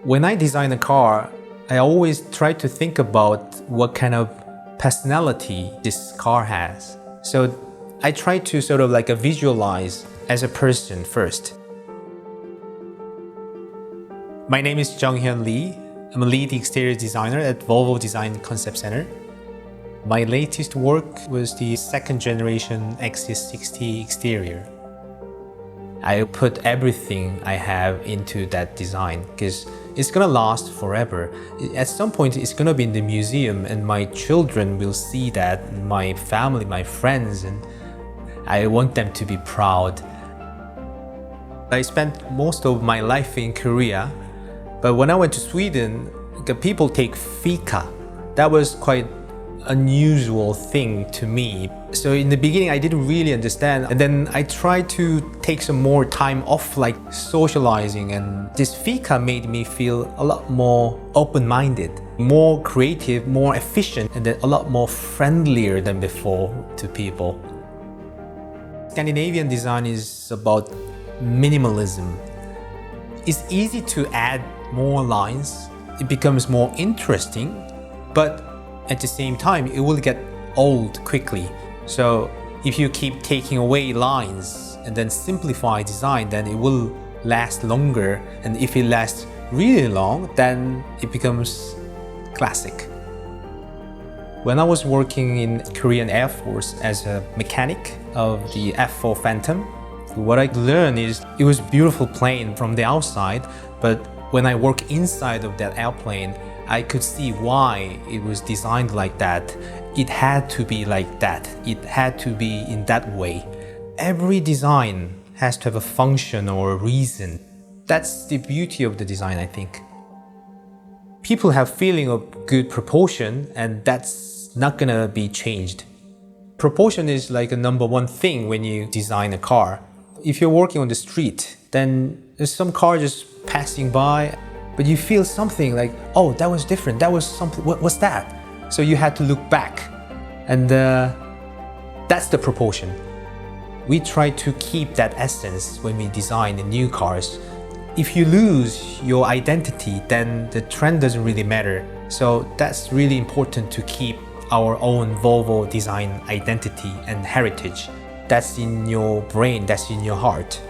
When I design a car, I always try to think about what kind of personality this car has. So I try to sort of like visualize as a person first. My name is Jung Hyun Lee. I'm a lead exterior designer at Volvo Design Concept Center. My latest work was the second generation XC60 exterior. I put everything I have into that design because it's gonna last forever. At some point, it's gonna be in the museum and my children will see that, my family, my friends, and I want them to be proud. I spent most of my life in Korea, but when I went to Sweden, the people take FIKA. That was quite unusual thing to me. So in the beginning, I didn't really understand. And then I tried to take some more time off, like socializing. And this FIKA made me feel a lot more open-minded, more creative, more efficient, and then a lot more friendlier than before to people. Scandinavian design is about minimalism. It's easy to add more lines. It becomes more interesting, but at the same time, it will get old quickly. So if you keep taking away lines and then simplify design, then it will last longer. And if it lasts really long, then it becomes classic. When I was working in Korean Air Force as a mechanic of the F4 Phantom, what I learned is it was a beautiful plane from the outside, but when I work inside of that airplane, I could see why it was designed like that. It had to be like that. It had to be in that way. Every design has to have a function or a reason. That's the beauty of the design, I think. People have feeling of good proportion, and that's not gonna be changed. Proportion is like a number one thing when you design a car. If you're working on the street, then there's some car just passing by, but you feel something like, oh, that was different, that was something, what's that? So you had to look back, and that's the proportion. We try to keep that essence when we design the new cars. If you lose your identity, then the trend doesn't really matter. So that's really important to keep our own Volvo design identity and heritage. That's in your brain, that's in your heart.